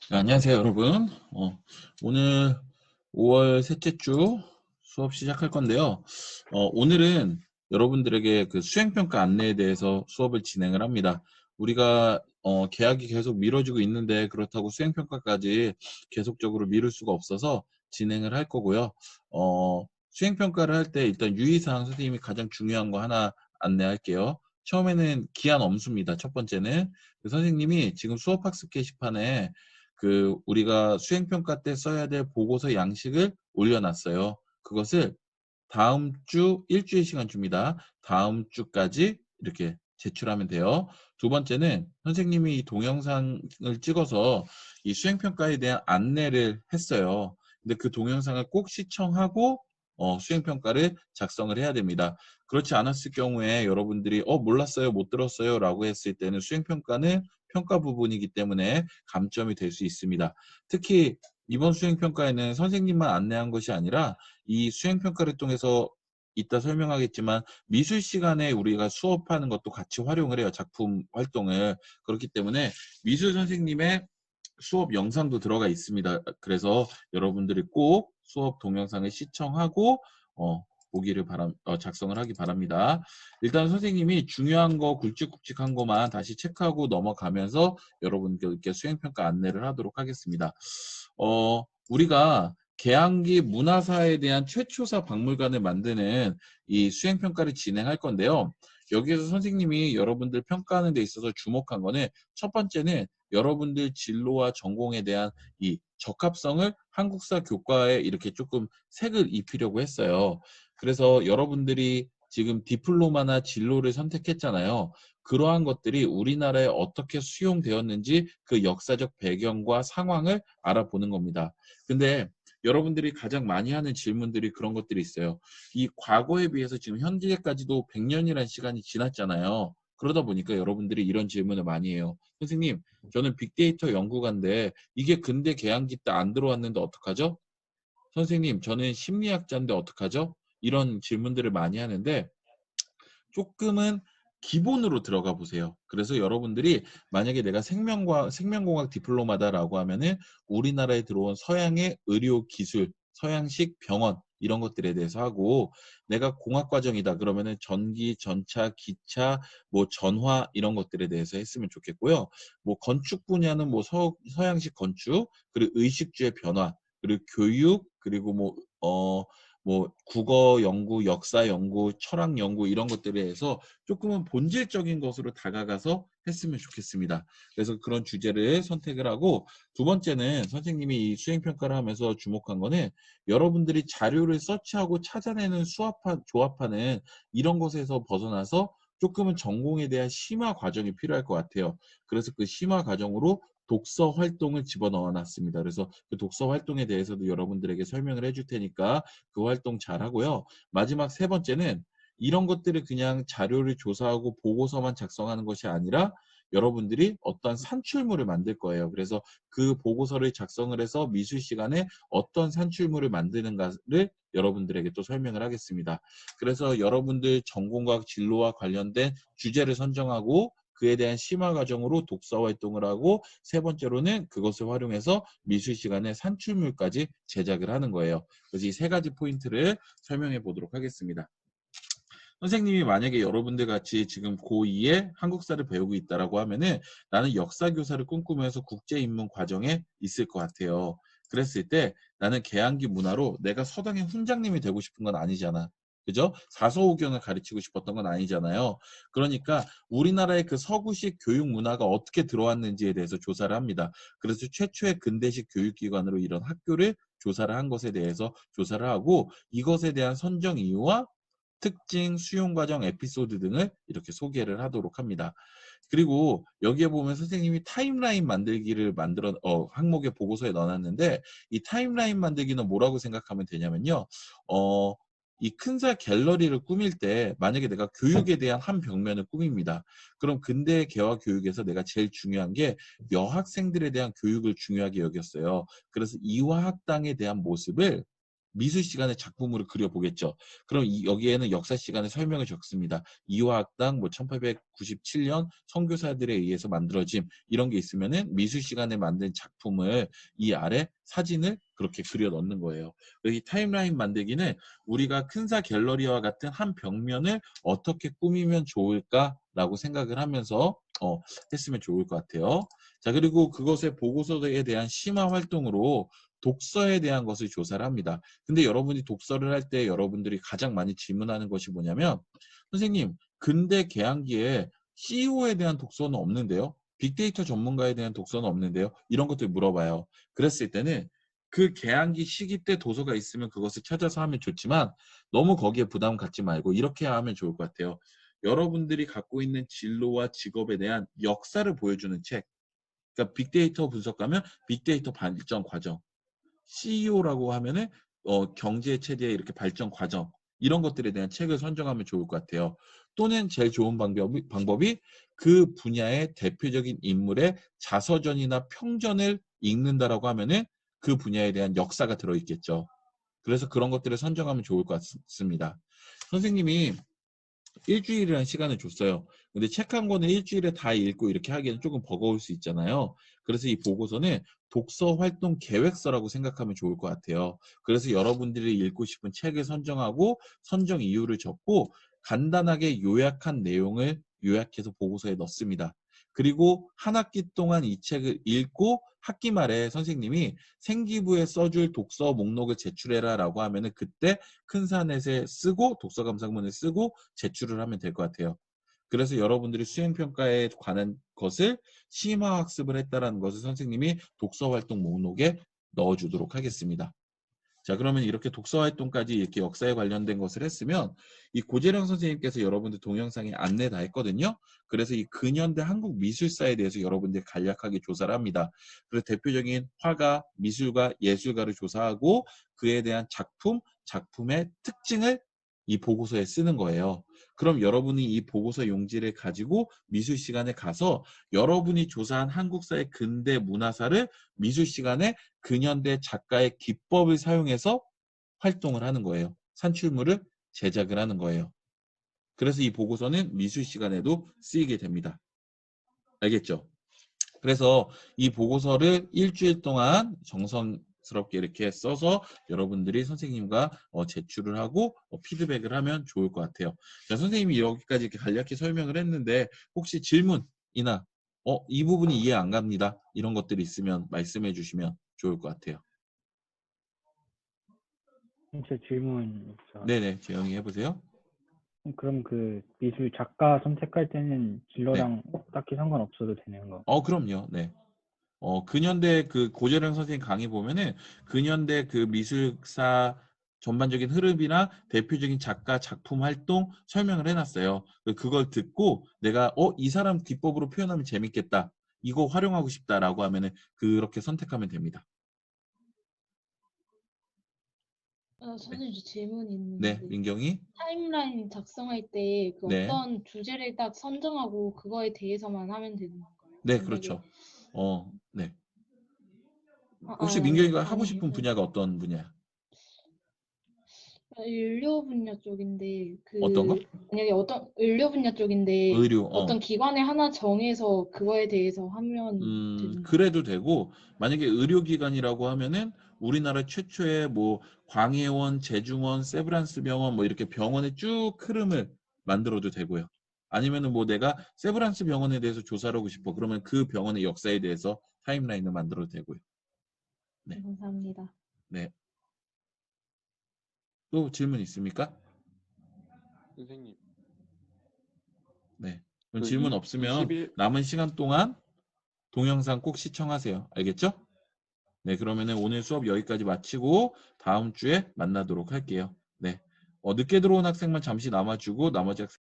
네, 안녕하세요, 여러분. 오늘 5월 셋째 주 수업 시작할 건데요. 오늘은 여러분들에게 그 수행평가 안내에 대해서 수업을 진행을 합니다. 우리가 계약이 계속 미뤄지고 있는데 그렇다고 수행평가까지 계속적으로 미룰 수가 없어서 진행을 할 거고요. 수행평가를 할 때 일단 유의사항 선생님이 가장 중요한 거 하나 안내할게요. 처음에는 기한 엄수입니다. 첫 번째는 그 선생님이 지금 수업학습 게시판에 우리가 수행평가 때 써야 될 보고서 양식을 올려놨어요. 그것을 다음 주 일주일 시간 줍니다. 다음 주까지 이렇게 제출하면 돼요. 두 번째는 선생님이 이 동영상을 찍어서 이 수행평가에 대한 안내를 했어요. 근데 그 동영상을 꼭 시청하고 수행평가를 작성을 해야 됩니다. 그렇지 않았을 경우에 여러분들이 몰랐어요, 못 들었어요 라고 했을 때는 수행평가는 평가 부분이기 때문에 감점이 될 수 있습니다. 특히 이번 수행평가에는 선생님만 안내한 것이 아니라 이 수행평가를 통해서 이따 설명하겠지만 미술 시간에 우리가 수업하는 것도 같이 활용을 해요. 작품 활동을. 그렇기 때문에 미술 선생님의 수업 영상도 들어가 있습니다. 그래서 여러분들이 꼭 수업 동영상을 시청하고 작성을 하기 바랍니다. 일단 선생님이 중요한 거 굵직굵직한 것만 다시 체크하고 넘어가면서 여러분들께 수행평가 안내를 하도록 하겠습니다. 우리가 계양기 문화사에 대한 최초사 박물관을 만드는 이 수행평가를 진행할 건데요. 여기에서 선생님이 여러분들 평가하는 데 있어서 주목한 거는 첫 번째는 여러분들 진로와 전공에 대한 이 적합성을 한국사 교과에 이렇게 조금 색을 입히려고 했어요. 그래서 여러분들이 지금 디플로마나 진로를 선택했잖아요. 그러한 것들이 우리나라에 어떻게 수용되었는지 그 역사적 배경과 상황을 알아보는 겁니다. 근데 여러분들이 가장 많이 하는 질문들이 그런 것들이 있어요. 이 과거에 비해서 지금 현재까지도 100년이라는 시간이 지났잖아요. 그러다 보니까 여러분들이 이런 질문을 많이 해요. 선생님, 저는 빅데이터 연구가인데 이게 근대 개항기 때 안 들어왔는데 어떡하죠? 선생님, 저는 심리학자인데 어떡하죠? 이런 질문들을 많이 하는데 조금은 기본으로 들어가 보세요. 그래서 여러분들이 만약에 내가 생명공학 디플로마다라고 하면은 우리나라에 들어온 서양의 의료 기술, 서양식 병원 이런 것들에 대해서 하고 내가 공학 과정이다 그러면은 전기, 전차, 기차, 뭐 전화 이런 것들에 대해서 했으면 좋겠고요. 뭐 건축 분야는 뭐 서양식 건축, 그리고 의식주의 변화, 그리고 교육, 그리고 뭐 국어 연구, 역사 연구, 철학 연구 이런 것들에 대해서 조금은 본질적인 것으로 다가가서 했으면 좋겠습니다. 그래서 그런 주제를 선택을 하고 두 번째는 선생님이 이 수행평가를 하면서 주목한 거는 여러분들이 자료를 서치하고 찾아내는 조합하는 이런 것에서 벗어나서 조금은 전공에 대한 심화 과정이 필요할 것 같아요. 그래서 그 심화 과정으로 독서 활동을 집어넣어 놨습니다. 그래서 그 독서 활동에 대해서도 여러분들에게 설명을 해줄 테니까 그 활동 잘 하고요. 마지막 세 번째는 이런 것들을 그냥 자료를 조사하고 보고서만 작성하는 것이 아니라 여러분들이 어떤 산출물을 만들 거예요. 그래서 그 보고서를 작성을 해서 미술 시간에 어떤 산출물을 만드는가를 여러분들에게 또 설명을 하겠습니다. 그래서 여러분들 전공과학 진로와 관련된 주제를 선정하고 그에 대한 심화 과정으로 독서 활동을 하고 세 번째로는 그것을 활용해서 미술 시간에 산출물까지 제작을 하는 거예요. 그래서 이 세 가지 포인트를 설명해 보도록 하겠습니다. 선생님이 만약에 여러분들 같이 지금 고2에 한국사를 배우고 있다라고 하면은 나는 역사 교사를 꿈꾸면서 국제 인문 과정에 있을 것 같아요. 그랬을 때 나는 계양기 문화로 내가 서당의 훈장님이 되고 싶은 건 아니잖아. 그죠? 사서오경을 가르치고 싶었던 건 아니잖아요. 그러니까 우리나라의 그 서구식 교육 문화가 어떻게 들어왔는지에 대해서 조사를 합니다. 그래서 최초의 근대식 교육기관으로 이런 학교를 조사를 한 것에 대해서 조사를 하고 이것에 대한 선정 이유와 특징, 수용 과정, 에피소드 등을 이렇게 소개를 하도록 합니다. 그리고 여기에 보면 선생님이 타임라인 만들기를 항목의 보고서에 넣어놨는데 이 타임라인 만들기는 뭐라고 생각하면 되냐면요. 이 큰사 갤러리를 꾸밀 때 만약에 내가 교육에 대한 한 벽면을 꾸밉니다. 그럼 근대 개화 교육에서 내가 제일 중요한 게 여학생들에 대한 교육을 중요하게 여겼어요. 그래서 이화학당에 대한 모습을 미술 시간에 작품으로 그려보겠죠. 그럼 여기에는 역사 시간의 설명을 적습니다. 이화학당 뭐 1897년 선교사들에 의해서 만들어짐 이런 게 있으면은 미술 시간에 만든 작품을 이 아래 사진을 그렇게 그려 넣는 거예요. 이 타임라인 만들기는 우리가 큰사 갤러리와 같은 한 벽면을 어떻게 꾸미면 좋을까라고 생각을 하면서 했으면 좋을 것 같아요. 자, 그리고 그것의 보고서에 대한 심화 활동으로 독서에 대한 것을 조사를 합니다. 근데 여러분이 독서를 할 때 여러분들이 가장 많이 질문하는 것이 뭐냐면 선생님, 근대 개항기에 CEO에 대한 독서는 없는데요. 빅데이터 전문가에 대한 독서는 없는데요. 이런 것들 물어봐요. 그랬을 때는 그 개항기 시기 때 도서가 있으면 그것을 찾아서 하면 좋지만 너무 거기에 부담 갖지 말고 이렇게 하면 좋을 것 같아요. 여러분들이 갖고 있는 진로와 직업에 대한 역사를 보여주는 책. 그러니까 빅데이터 분석가면 빅데이터 발전 과정. CEO라고 하면은 경제 체계의 이렇게 발전 과정 이런 것들에 대한 책을 선정하면 좋을 것 같아요. 또는 제일 좋은 방법이 그 분야의 대표적인 인물의 자서전이나 평전을 읽는다라고 하면은 그 분야에 대한 역사가 들어있겠죠. 그래서 그런 것들을 선정하면 좋을 것 같습니다. 선생님이 일주일이라는 시간을 줬어요. 근데 책 한 권을 일주일에 다 읽고 이렇게 하기에는 조금 버거울 수 있잖아요. 그래서 이 보고서는 독서 활동 계획서라고 생각하면 좋을 것 같아요. 그래서 여러분들이 읽고 싶은 책을 선정하고 선정 이유를 적고 간단하게 요약한 내용을 요약해서 보고서에 넣습니다. 그리고 한 학기 동안 이 책을 읽고 학기 말에 선생님이 생기부에 써줄 독서 목록을 제출해라 라고 하면은 그때 큰사넷에 쓰고 독서 감상문을 쓰고 제출을 하면 될 것 같아요. 그래서 여러분들이 수행평가에 관한 것을 심화학습을 했다라는 것을 선생님이 독서활동 목록에 넣어주도록 하겠습니다. 자, 그러면 이렇게 독서활동까지 이렇게 역사에 관련된 것을 했으면 이 고재령 선생님께서 여러분들 동영상에 안내 다 했거든요. 그래서 이 근현대 한국 미술사에 대해서 여러분들 간략하게 조사를 합니다. 그래서 대표적인 화가, 미술가, 예술가를 조사하고 그에 대한 작품, 작품의 특징을 이 보고서에 쓰는 거예요. 그럼 여러분이 이 보고서 용지를 가지고 미술 시간에 가서 여러분이 조사한 한국사의 근대 문화사를 미술 시간에 근현대 작가의 기법을 사용해서 활동을 하는 거예요. 산출물을 제작을 하는 거예요. 그래서 이 보고서는 미술 시간에도 쓰이게 됩니다. 알겠죠? 그래서 이 보고서를 일주일 동안 정성스럽게 이렇게 써서 여러분들이 선생님과 제출을 하고 피드백을 하면 좋을 것 같아요. 자, 선생님이 여기까지 이렇게 간략히 설명을 했는데 혹시 질문이나 이 부분이 이해 안 갑니다. 이런 것들이 있으면 말씀해 주시면 좋을 것 같아요. 제 질문 있어요. 네네, 재영이 해보세요. 그럼 그 미술 작가 선택할 때는 네. 진로랑 딱히 상관없어도 되는 거? 그럼요. 네. 근현대 그 고재령 선생님 강의 보면은 근현대 그 미술사 전반적인 흐름이나 대표적인 작가 작품 활동 설명을 해놨어요. 그걸 듣고 내가 이 사람 기법으로 표현하면 재밌겠다. 이거 활용하고 싶다라고 하면은 그렇게 선택하면 됩니다. 네. 선생님 저 질문이 네, 있는데 민경이. 타임라인 작성할 때 그 네. 어떤 주제를 딱 선정하고 그거에 대해서만 하면 되는 건가요? 네, 만약에 그렇죠. 네. 혹시 아니 민경이가 하고 싶은 아니면 분야가 어떤 분야야? 의료 분야 쪽인데 어떤 거? 만약에 어떤 의료 분야 쪽인데 의료. 어떤 기관에 하나 정해서 그거에 대해서 하면 되는 건가요? 그래도 되고 만약에 의료기관이라고 하면은 우리나라 최초의 뭐 광해원, 제중원, 세브란스 병원 뭐 이렇게 병원의 쭉 흐름을 만들어도 되고요. 아니면은 뭐 내가 세브란스 병원에 대해서 조사를 하고 싶어. 그러면 그 병원의 역사에 대해서 타임라인을 만들어도 되고요. 네. 감사합니다. 네. 또 질문 있습니까? 선생님, 네. 그럼 그 질문 없으면 20일 남은 시간 동안 동영상 꼭 시청하세요. 알겠죠? 네, 그러면은 오늘 수업 여기까지 마치고 다음 주에 만나도록 할게요. 네. 늦게 들어온 학생만 잠시 남아주고 나머지 학생